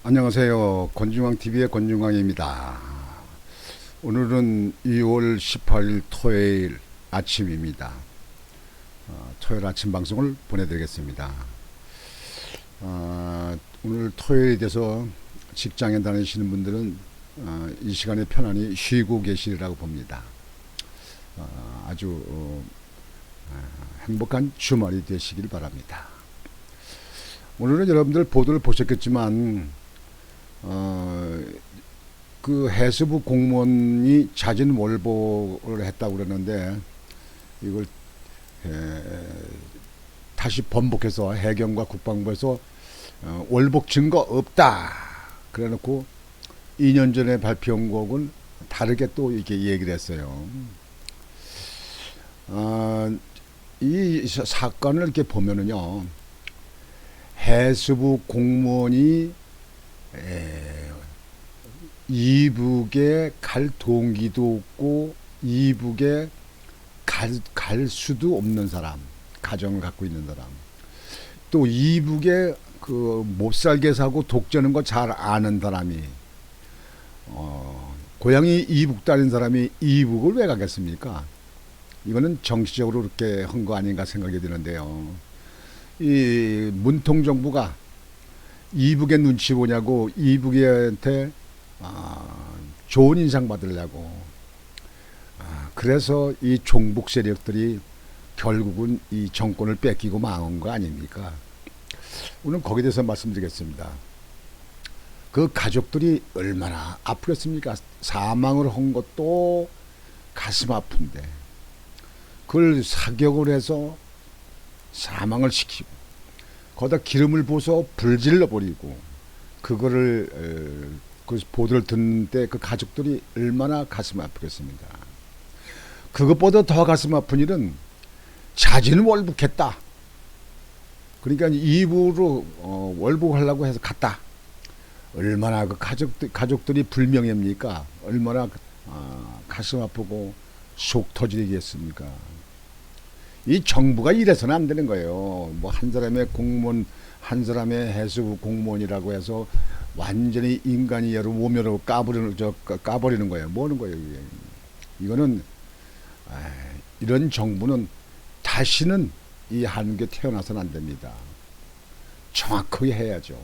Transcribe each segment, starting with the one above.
안녕하세요. 권중광TV의 권중광입니다. 오늘은 2월 18일 토요일 아침입니다. 토요일 아침 방송을 보내드리겠습니다. 오늘 토요일에 돼서 직장에 다니시는 분들은 이 시간에 편안히 쉬고 계시리라고 봅니다. 아주 행복한 주말이 되시길 바랍니다. 오늘은 여러분들 보도를 보셨겠지만 그 해수부 공무원이 자진 월보를 했다고 그러는데 이걸 다시 번복해서 해경과 국방부에서 월복 증거 없다 그래놓고 2년 전에 발표한 거하고는 다르게 또 이렇게 얘기를 했어요. 이 사건을 이렇게 보면은요, 해수부 공무원이 이북에 갈 동기도 없고 이북에 갈 수도 없는 사람, 가정을 갖고 있는 사람, 또 이북에 그 못살게 사고 독재는 거 잘 아는 사람이 고향이 이북 다닌 사람이 이북을 왜 가겠습니까? 이거는 정치적으로 그렇게 한 거 아닌가 생각이 드는데요. 이 문통 정부가 이북의 눈치 보냐고 이북한테 좋은 인상 받으려고 그래서 이 종북 세력들이 결국은 이 정권을 뺏기고 망한 거 아닙니까? 오늘 거기에 대해서 말씀드리겠습니다. 그 가족들이 얼마나 아프겠습니까? 사망을 한 것도 가슴 아픈데 그걸 사격을 해서 사망을 시키고 거기다 기름을 부어서 불질러 버리고 그거를 그 보도를 듣는데 그 가족들이 얼마나 가슴 아프겠습니까? 그것보다 더 가슴 아픈 일은 자진 월북했다. 그러니까 이북으로 월북하려고 해서 갔다. 얼마나 그 가족들이 불명예입니까? 얼마나 가슴 아프고 속 터지겠습니까? 이 정부가 이래서는 안 되는 거예요. 뭐 한 사람의 공무원, 한 사람의 해수부 공무원이라고 해서 완전히 인간이 여러 모멸로 까버리는 거예요. 뭐 하는 거예요, 이게. 이거는 이런 정부는 다시는 이 한국에 태어나서는 안 됩니다. 정확하게 해야죠.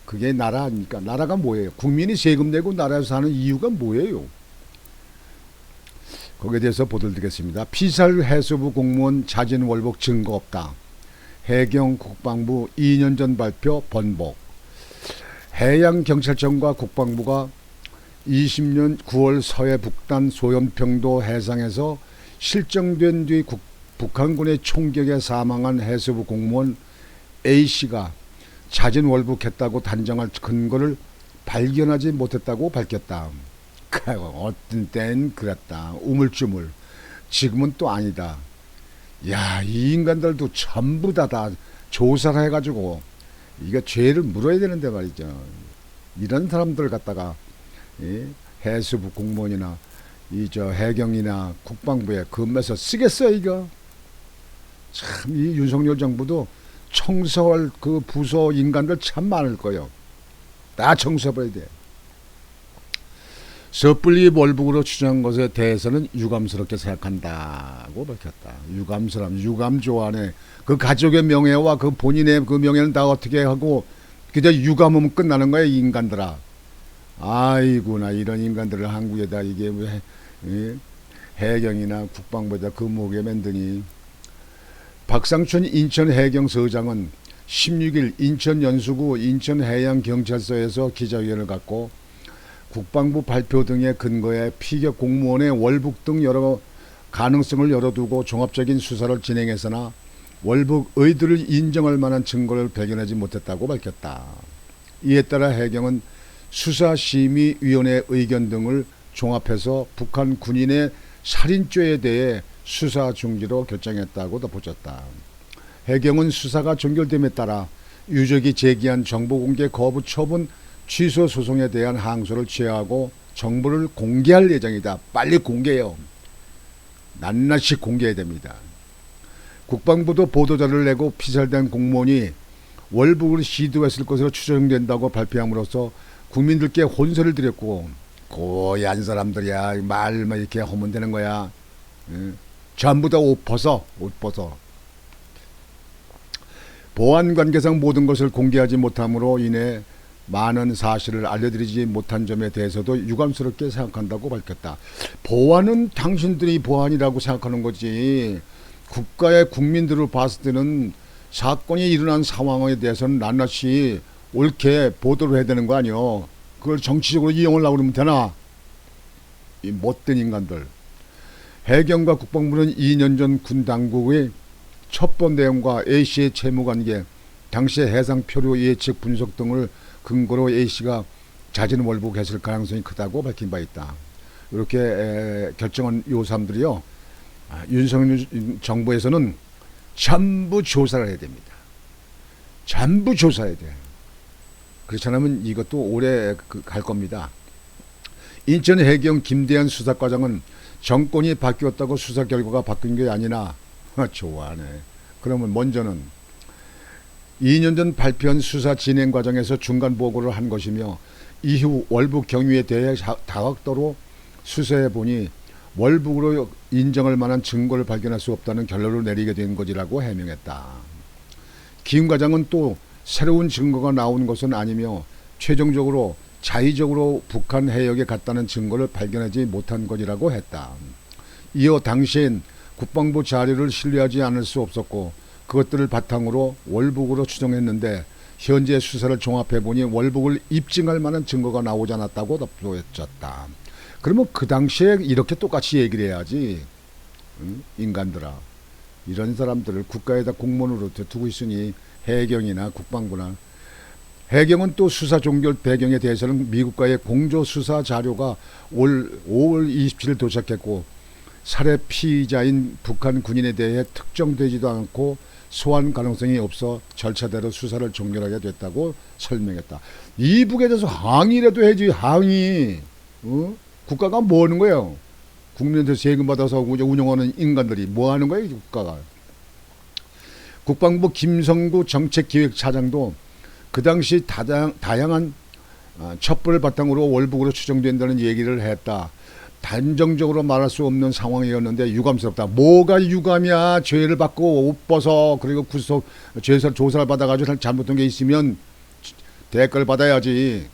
그게 나라 아닙니까? 나라가 뭐예요? 국민이 세금 내고 나라에서 사는 이유가 뭐예요? 거기에 대해서 보도를 드리겠습니다. 피살 해수부 공무원 자진 월복 증거 없다. 해경 국방부 2년 전 발표 번복. 해양경찰청과 국방부가 20년 9월 서해 북단 소연평도 해상에서 실종된 뒤 북한군의 총격에 사망한 해수부 공무원 A씨가 자진 월북했다고 단정할 근거를 발견하지 못했다고 밝혔다. 어떤 때는 그랬다. 우물쭈물. 지금은 또 아니다. 야, 이 인간들도 전부 다 조사를 해가지고 이거 죄를 물어야 되는데 말이죠. 이런 사람들 갖다가 해수부 공무원이나 이 저 해경이나 국방부에 근무해서 쓰겠어요, 이거? 참, 이 윤석열 정부도 청소할 그 부서 인간들 참 많을 거예요. 다 청소해버려야 돼. 섣불리 월북으로 추정한 것에 대해서는 유감스럽게 생각한다고 밝혔다. 유감 조안에 그 가족의 명예와 그 본인의 그 명예는 다 어떻게 하고 그저 유감하면 끝나는 거야, 이 인간들아. 아이구나, 이런 인간들을 한국에다 이게 왜 해경이나 국방부에다 근무하게 만드니. 박상춘 인천해경서장은 16일 인천연수구 인천해양경찰서에서 기자회견을 갖고 국방부 발표 등의 근거에 피격 공무원의 월북 등 여러 가능성을 열어두고 종합적인 수사를 진행했으나 월북 의도를 인정할 만한 증거를 발견하지 못했다고 밝혔다. 이에 따라 해경은 수사심의위원회 의견 등을 종합해서 북한 군인의 살인죄에 대해 수사 중지로 결정했다고 덧붙였다. 해경은 수사가 종결됨에 따라 유족이 제기한 정보공개 거부 처분 취소 소송에 대한 항소를 취하고 정보를 공개할 예정이다. 빨리 공개해요. 낱낱이 공개해야 됩니다. 국방부도 보도자료를 내고 피살된 공무원이 월북을 시도했을 것으로 추정된다고 발표함으로써 국민들께 혼선을 드렸고, 고얀 사람들이야 말만 이렇게 하면 되는 거야. 전부 다 옷 벗어. 보안 관계상 모든 것을 공개하지 못함으로 인해 많은 사실을 알려드리지 못한 점에 대해서도 유감스럽게 생각한다고 밝혔다. 보안은 당신들이 보안이라고 생각하는 거지, 국가의 국민들을 봤을 때는 사건이 일어난 상황에 대해서는 낱낱이 옳게 보도를 해야 되는 거 아니요. 그걸 정치적으로 이용하려고 그러면 되나? 이 못된 인간들. 해경과 국방부는 2년 전 군 당국의 첩보 내용과 A씨의 채무관계, 당시의 해상 표류 예측 분석 등을 근거로 A씨가 자진 월북했을 가능성이 크다고 밝힌 바 있다. 이렇게 결정한 요 사람들이요, 윤석열 정부에서는 전부 조사를 해야 됩니다. 전부 조사해야 돼. 그렇지 않으면 이것도 오래 갈 겁니다. 인천 해경 김대한 수사과장은 정권이 바뀌었다고 수사 결과가 바뀐 게 아니라, 좋아하네. 그러면 먼저는 2년 전 발표한 수사 진행 과정에서 중간 보고를 한 것이며, 이후 월북 경위에 대해 다각도로 수사해 보니 월북으로 인정할 만한 증거를 발견할 수 없다는 결론을 내리게 된 것이라고 해명했다. 김 과장은 또 새로운 증거가 나온 것은 아니며 최종적으로 자의적으로 북한 해역에 갔다는 증거를 발견하지 못한 것이라고 했다. 이어 당시엔 국방부 자료를 신뢰하지 않을 수 없었고 그것들을 바탕으로 월북으로 추정했는데 현재 수사를 종합해보니 월북을 입증할 만한 증거가 나오지 않았다고 덧붙였다. 그러면 그 당시에 이렇게 똑같이 얘기를 해야지. 응? 인간들아, 이런 사람들을 국가에다 공무원으로 두고 있으니 해경이나 국방부나. 해경은 또 수사 종결 배경에 대해서는 미국과의 공조 수사 자료가 올 5월 27일 도착했고 살해 피의자인 북한 군인에 대해 특정되지도 않고 소환 가능성이 없어 절차대로 수사를 종결하게 됐다고 설명했다. 이북에 대해서 항의라도 해야지. 항의. 국가가 뭐 하는 거예요? 국민한테 세금 받아서 운영하는 인간들이 뭐 하는 거예요? 국가가. 국방부 김성구 정책기획차장도 그 당시 다양한 첩보를 바탕으로 월북으로 추정된다는 얘기를 했다. 단정적으로 말할 수 없는 상황이었는데 유감스럽다. 뭐가 유감이야? 죄를 받고 옷 벗어 그리고 구속 조사를 받아가지고 잘못한 게 있으면 대가를 받아야지.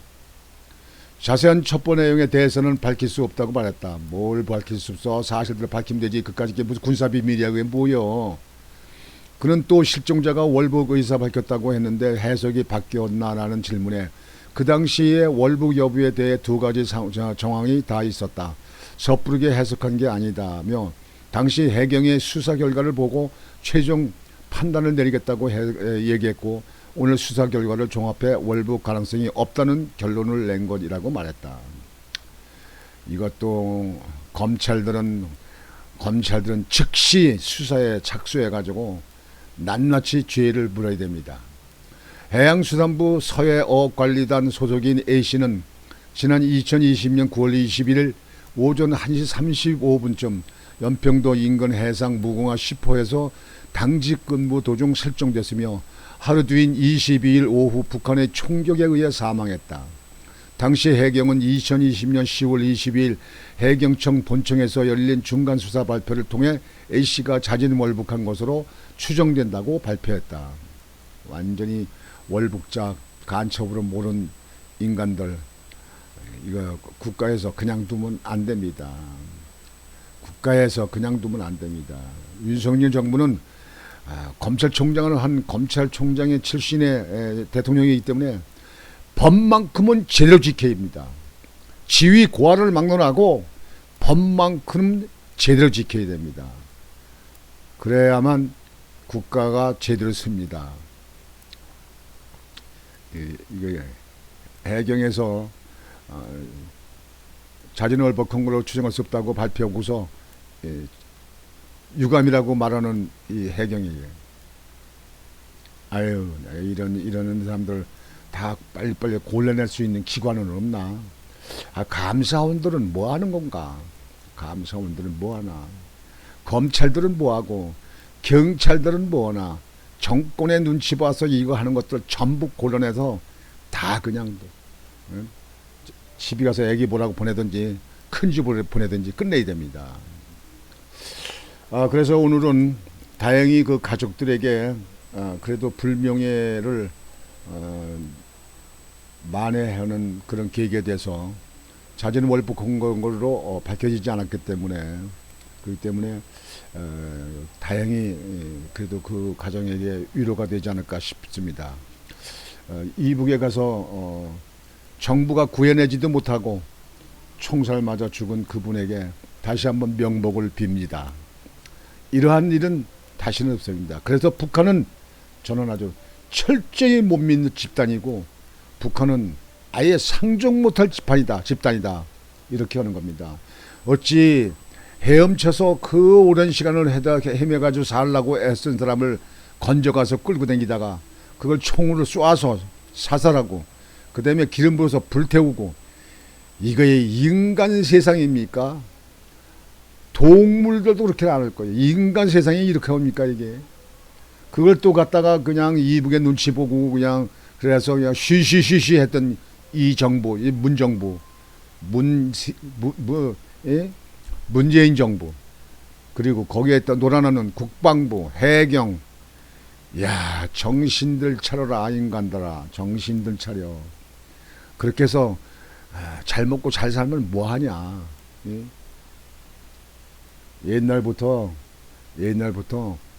자세한 첩보 내용에 대해서는 밝힐 수 없다고 말했다. 뭘 밝힐 수 없어? 사실들을 밝히면 되지. 그까짓 게 무슨 군사비밀이야. 그게 뭐여? 그는 또 실종자가 월북 의사 밝혔다고 했는데 해석이 바뀌었나라는 질문에 그 당시에 월북 여부에 대해 두 가지 정황이 다 있었다. 섣부르게 해석한 게 아니다며 당시 해경의 수사 결과를 보고 최종 판단을 내리겠다고 얘기했고 오늘 수사 결과를 종합해 월북 가능성이 없다는 결론을 낸 것이라고 말했다. 이것도 검찰들은 즉시 수사에 착수해가지고 낱낱이 죄를 물어야 됩니다. 해양수산부 서해어업관리단 소속인 A씨는 지난 2020년 9월 21일 오전 1시 35분쯤 연평도 인근 해상 무궁화 10호에서 당직 근무 도중 실종됐으며 하루 뒤인 22일 오후 북한의 총격에 의해 사망했다. 당시 해경은 2020년 10월 22일 해경청 본청에서 열린 중간수사 발표를 통해 A씨가 자진 월북한 것으로 추정된다고 발표했다. 완전히 월북자 간첩으로 모른 인간들, 이거 국가에서 그냥 두면 안 됩니다. 국가에서 그냥 두면 안 됩니다. 윤석열 정부는 검찰총장을 한 검찰총장의 출신의 대통령이기 때문에 법만큼은 제대로 지켜야 합니다. 지위 고하를 막론하고 법만큼 제대로 지켜야 됩니다. 그래야만 국가가 제대로 씁니다. 이게 해경에서 자진 월북한 걸로 추정할 수 없다고 발표하고서 유감이라고 말하는 이 해경이에요. 아유, 이런 사람들 다 빨리빨리 골라낼 수 있는 기관은 없나? 감사원들은 뭐 하는 건가? 감사원들은 뭐 하나? 검찰들은 뭐 하고? 경찰들은 뭐 하나? 정권의 눈치 봐서 이거 하는 것들 전부 골라내서 다 그냥 응? 집에 가서 애기 보라고 보내든지 큰 집을 보내든지 끝내야 됩니다. 그래서 오늘은 다행히 그 가족들에게 그래도 불명예를 만회하는 그런 계기에 대해서 자진 월북한 걸로 밝혀지지 않았기 때문에 그렇기 때문에 다행히 그래도 그 가정에게 위로가 되지 않을까 싶습니다. 이북에 가서 정부가 구해내지도 못하고 총살 맞아 죽은 그분에게 다시 한번 명복을 빕니다. 이러한 일은 다시는 없습니다. 그래서 북한은 저는 아주 철저히 못 믿는 집단이고 북한은 아예 상종 못할 집단이다 이렇게 하는 겁니다. 어찌 헤엄쳐서 그 오랜 시간을 헤매가지고 살라고 애쓴 사람을 건져가서 끌고 다니다가 그걸 총으로 쏘아서 사살하고 그 다음에 기름 부어서 불태우고 이거의 인간 세상입니까? 동물들도 그렇게 안 할 거예요. 인간 세상이 이렇게 옵니까 이게? 그걸 또 갖다가 그냥 이북의 눈치 보고 그냥 그래서 그냥 쉬쉬쉬쉬 했던 이 정부, 이 문정부, 예? 문재인 정부 그리고 거기에 또 놀아나는 국방부, 해경, 야 정신들 차려라 인간들아, 정신들 차려. 그렇게 해서 잘 먹고 잘 살면 뭐하냐? 예? 옛날부터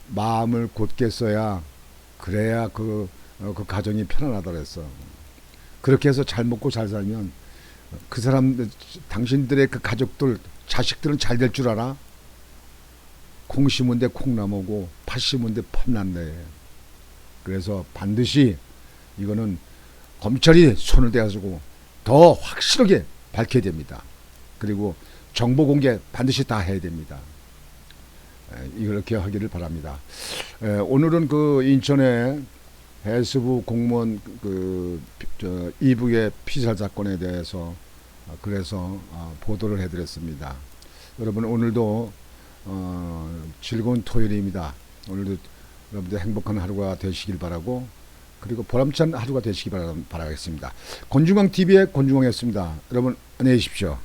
마음을 곧게 써야 그래야 그 가정이 편안하다 그랬어. 그렇게 해서 잘 먹고 잘 살면 그 사람 당신들의 그 가족들 자식들은 잘 될 줄 알아? 콩 심은 데 콩나무고 팥 심은 데 팥난데. 그래서 반드시 이거는 검찰이 손을 대가지고 더 확실하게 밝혀야 됩니다. 그리고 정보 공개 반드시 다 해야 됩니다. 이렇게 하기를 바랍니다. 오늘은 그 인천의 해수부 공무원 이북의 피살 사건에 대해서 그래서 보도를 해드렸습니다. 여러분 오늘도 즐거운 토요일입니다. 오늘도 여러분들 행복한 하루가 되시길 바라고 그리고 보람찬 하루가 되시길 바라겠습니다. 권중광TV의 권중광이었습니다. 여러분 안녕히 계십시오.